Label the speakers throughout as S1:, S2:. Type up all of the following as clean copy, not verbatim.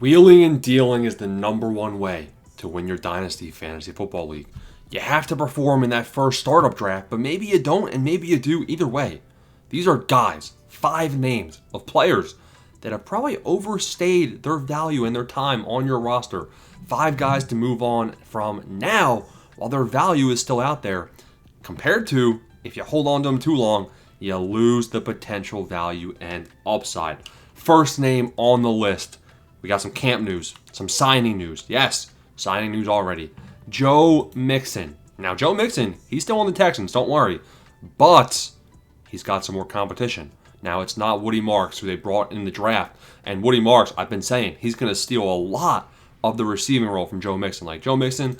S1: Wheeling and dealing is the number one way to win your Dynasty Fantasy Football League. You have to perform in that first startup draft, but maybe you don't and maybe you do. Either way, these are guys, 5 names of players that have probably overstayed their value and their time on your roster. 5 guys to move on from now while their value is still out there. Compared to, if you hold on to them too long, you lose the potential value and upside. First name on the list. We got some camp news, some signing news. Yes, signing news already. Joe Mixon. Now, Joe Mixon, he's still on the Texans, don't worry. But he's got some more competition. Now, it's not Woody Marks, who they brought in the draft. And Woody Marks, I've been saying, he's going to steal a lot of the receiving role from Joe Mixon. Like Joe Mixon,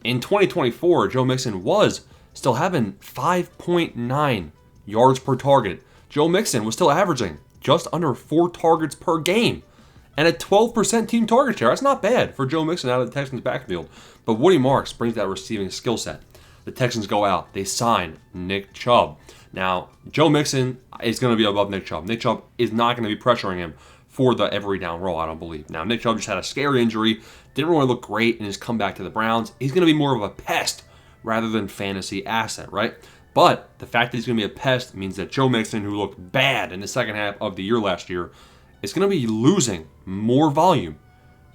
S1: in 2024, Joe Mixon was still having 5.9 yards per target. Joe Mixon was still averaging just under 4 targets per game. And a 12% team target share. That's not bad for Joe Mixon out of the Texans' backfield. But Woody Marks brings that receiving skill set. The Texans go out. They sign Nick Chubb. Now, Joe Mixon is going to be above Nick Chubb. Nick Chubb is not going to be pressuring him for the every down role, I don't believe. Now, Nick Chubb just had a scary injury. Didn't really look great in his comeback to the Browns. He's going to be more of a pest rather than fantasy asset, right? But the fact that he's going to be a pest means that Joe Mixon, who looked bad in the second half of the year last year, is going to be losing more volume,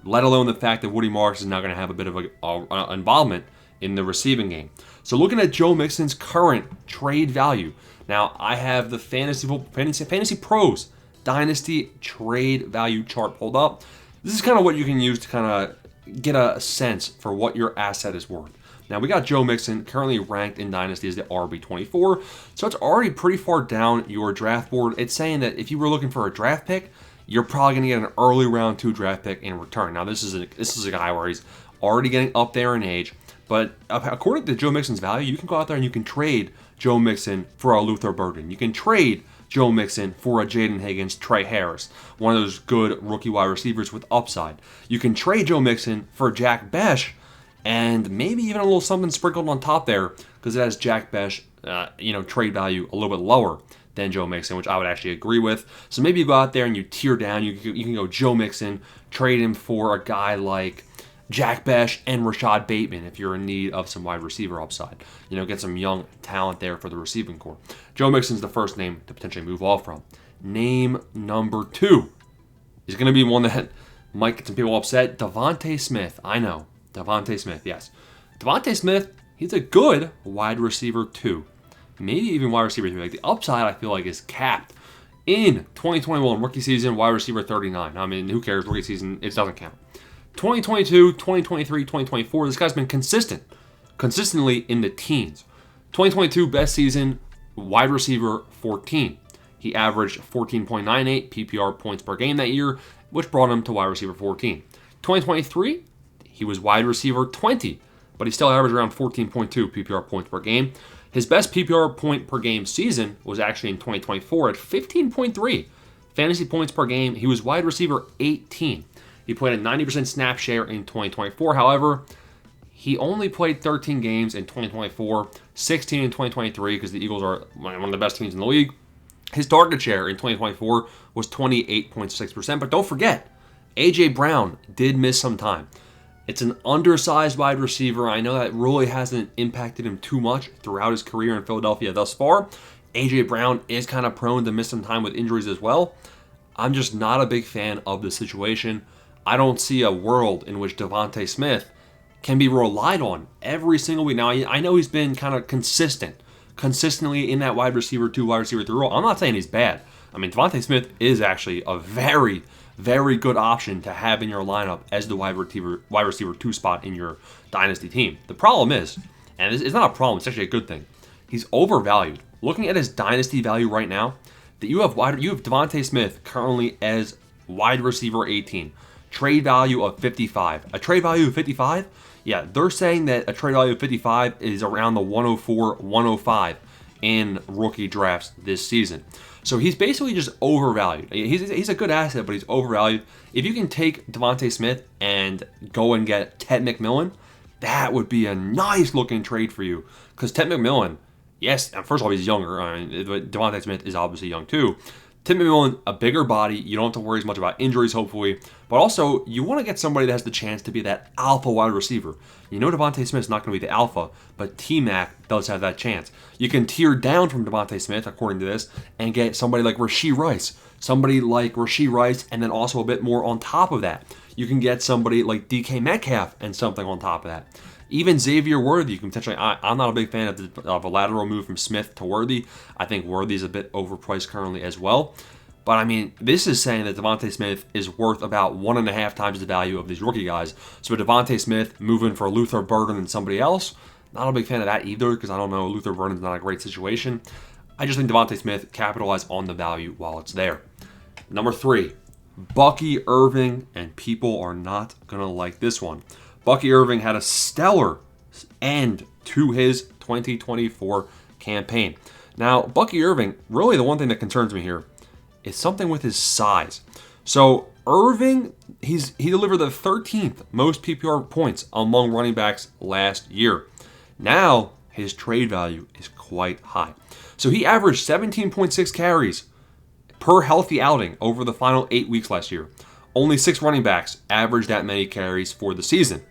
S1: let alone the fact that Woody Marks is now going to have a bit of a involvement in the receiving game. So looking at Joe Mixon's current trade value, now I have the Fantasy Pros Dynasty trade value chart pulled up. This is kind of what you can use to kind of get a sense for what your asset is worth. Now, we got Joe Mixon currently ranked in Dynasty as the RB24, so it's already pretty far down your draft board. It's saying that if you were looking for a draft pick, you're probably going to get an early round 2 draft pick in return. Now, this is a guy where he's already getting up there in age, but according to Joe Mixon's value, you can go out there and you can trade Joe Mixon for a Luther Burden. You can trade Joe Mixon for a Jaden Higgins, Trey Harris, one of those good rookie wide receivers with upside. You can trade Joe Mixon for Jack Besh, and maybe even a little something sprinkled on top there because it has Jack Besh, trade value a little bit lower than Joe Mixon, which I would actually agree with. So maybe you go out there and you tier down. You can go Joe Mixon, trade him for a guy like Jack Besh and Rashad Bateman if you're in need of some wide receiver upside. Get some young talent there for the receiving core. Joe Mixon's the first name to potentially move off from. Name number 2 is going to be one that might get some people upset. Devontae Smith. I know. Devontae Smith, yes. Devontae Smith, he's a good wide receiver 2. Maybe even wide receiver 3. Like the upside, I feel like, is capped. In 2021, rookie season, wide receiver 39. I mean, who cares? Rookie season, it doesn't count. 2022, 2023, 2024, this guy's been consistently in the teens. 2022, best season, wide receiver 14. He averaged 14.98 PPR points per game that year, which brought him to wide receiver 14. 2023, he was wide receiver 20, but he still averaged around 14.2 PPR points per game. His best PPR point per game season was actually in 2024 at 15.3 fantasy points per game. He was wide receiver 18. He played a 90% snap share in 2024. However, he only played 13 games in 2024, 16 in 2023 because the Eagles are one of the best teams in the league. His target share in 2024 was 28.6%. But don't forget, A.J. Brown did miss some time. It's an undersized wide receiver. I know that really hasn't impacted him too much throughout his career in Philadelphia thus far. A.J. Brown is kind of prone to miss some time with injuries as well. I'm just not a big fan of the situation. I don't see a world in which Devontae Smith can be relied on every single week. Now, I know he's been kind of consistently in that wide receiver 2, wide receiver 3 role. I'm not saying he's bad. I mean, Devontae Smith is actually a very, very good option to have in your lineup as the wide receiver 2 spot in your dynasty team. The problem is, and it's not a problem, it's actually a good thing, he's overvalued. Looking at his dynasty value right now, that you have Devontae Smith currently as wide receiver 18. Trade value of 55. A trade value of 55? Yeah, they're saying that a trade value of 55 is around the 104, 105 in rookie drafts this season. So he's basically just overvalued. He's a good asset, but he's overvalued. If you can take Devontae Smith and go and get Ted McMillan, that would be a nice looking trade for you. Because Ted McMillan, yes, first of all, he's younger. Devontae Smith is obviously young too. Tim McMillan, a bigger body. You don't have to worry as much about injuries, hopefully. But also, you want to get somebody that has the chance to be that alpha wide receiver. You know Devontae Smith's not going to be the alpha, but T-Mac does have that chance. You can tier down from Devontae Smith, according to this, and get somebody like Rashee Rice. And then also a bit more on top of that. You can get somebody like DK Metcalf and something on top of that. Even Xavier Worthy, you can potentially. I'm not a big fan of a lateral move from Smith to Worthy. I think Worthy's a bit overpriced currently as well. But I mean, this is saying that Devontae Smith is worth about 1.5 times the value of these rookie guys. So Devontae Smith moving for Luther Burden and somebody else, not a big fan of that either, because I don't know, Luther Burden's not a great situation. I just think Devontae Smith capitalized on the value while it's there. Number 3, Bucky Irving, and people are not going to like this one. Bucky Irving had a stellar end to his 2024 campaign. Now, Bucky Irving, really the one thing that concerns me here is something with his size. So Irving, he delivered the 13th most PPR points among running backs last year. Now, his trade value is quite high. So he averaged 17.6 carries per healthy outing over the final 8 weeks last year. Only 6 running backs averaged that many carries for the season.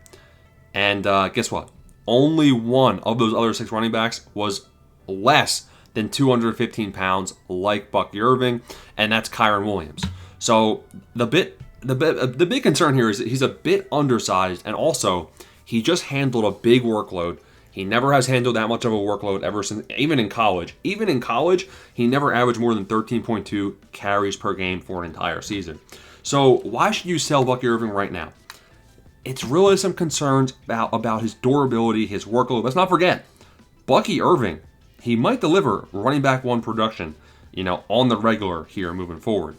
S1: And guess what? Only one of those other 6 running backs was less than 215 pounds like Bucky Irving, and that's Kyron Williams. So the big concern here is that he's a bit undersized, and also he just handled a big workload. He never has handled that much of a workload ever since, even in college. Even in college, he never averaged more than 13.2 carries per game for an entire season. So why should you sell Bucky Irving right now? It's really some concerns about his durability, his workload. Let's not forget, Bucky Irving, he might deliver running back 1 production, on the regular here moving forward.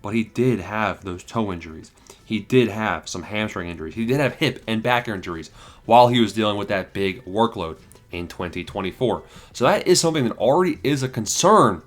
S1: But he did have those toe injuries. He did have some hamstring injuries. He did have hip and back injuries while he was dealing with that big workload in 2024. So that is something that already is a concern.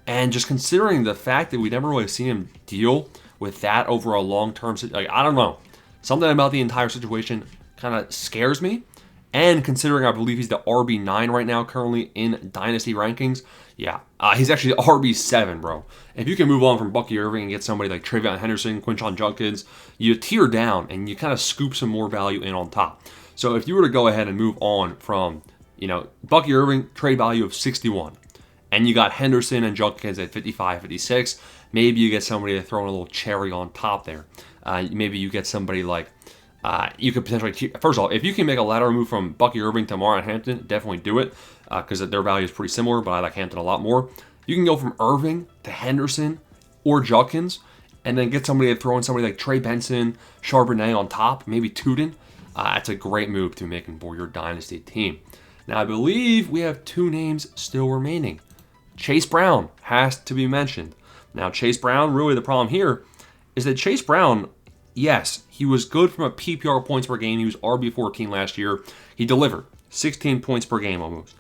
S1: And just considering the fact that we never really seen him deal with that over a long-term, I don't know. Something about the entire situation kind of scares me. And considering I believe he's the RB9 right now currently in Dynasty rankings, he's actually the RB7, bro. If you can move on from Bucky Irving and get somebody like Travion Henderson, Quinshon Judkins, you tier down and you kind of scoop some more value in on top. So if you were to go ahead and move on from, Bucky Irving, trade value of 61, and you got Henderson and Judkins at 55, 56, maybe you get somebody to throw in a little cherry on top there. Maybe you get somebody like, you could potentially, first of all, if you can make a lateral move from Bucky Irving to Marlon Hampton, definitely do it, because their value is pretty similar, but I like Hampton a lot more. You can go from Irving to Henderson or Judkins, and then get somebody to throw in somebody like Trey Benson, Charbonnet on top, maybe Tootin. That's a great move to make for your Dynasty team. Now, I believe we have 2 names still remaining. Chase Brown has to be mentioned. Now, Chase Brown, really the problem here is that Chase Brown, yes, he was good from a PPR points per game. He was RB14 last year. He delivered 16 points per game almost.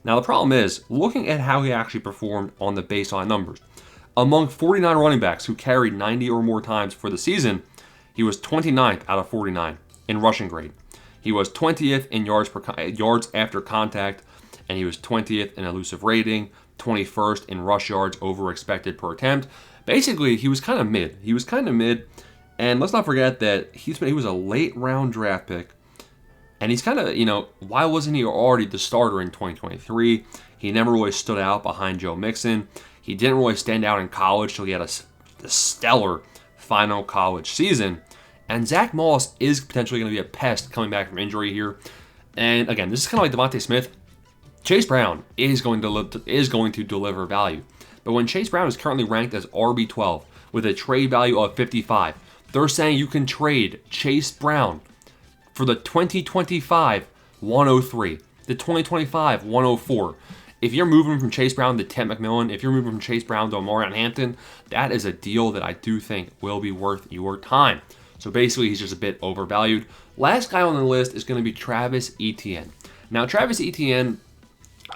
S1: Now, the problem is, looking at how he actually performed on the baseline numbers, among 49 running backs who carried 90 or more times for the season, he was 29th out of 49 in rushing grade. He was 20th in yards after contact, and he was 20th in elusive rating, 21st in rush yards over expected per attempt. Basically, he was kind of mid. And let's not forget that he was a late round draft pick. And he's kind of, why wasn't he already the starter in 2023? He never really stood out behind Joe Mixon. He didn't really stand out in college till he had a stellar final college season. And Zach Moss is potentially going to be a pest coming back from injury here. And again, this is kind of like Devontae Smith. Chase Brown is going to deliver value. But when Chase Brown is currently ranked as RB12 with a trade value of 55, they're saying you can trade Chase Brown for the 2025 103, the 2025 104. If you're moving from Chase Brown to Tim McMillan, if you're moving from Chase Brown to Marlon Hampton, that is a deal that I do think will be worth your time. So basically, he's just a bit overvalued. Last guy on the list is going to be Travis Etienne. Now, Travis Etienne,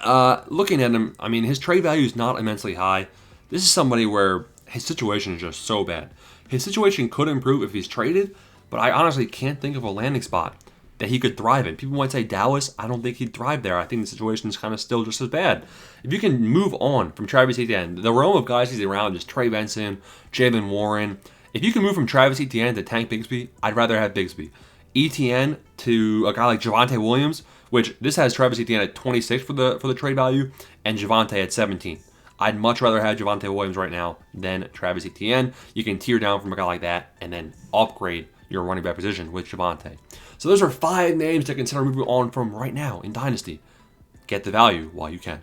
S1: looking at him, I mean, his trade value is not immensely high. This is somebody where his situation is just so bad. His situation could improve if he's traded, but I honestly can't think of a landing spot that he could thrive in. People might say Dallas, I don't think he'd thrive there. I think the situation is kind of still just as bad. If you can move on from Travis Etienne, the realm of guys he's around is Trey Benson, Jalen Warren. If you can move from Travis Etienne to Tank Bigsby, I'd rather have Bigsby. Etienne to a guy like Javonte Williams, which this has Travis Etienne at 26 for the trade value, and Javonte at 17. I'd much rather have Javonte Williams right now than Travis Etienne. You can tear down from a guy like that and then upgrade your running back position with Javonte. So those are 5 names to consider moving on from right now in Dynasty. Get the value while you can.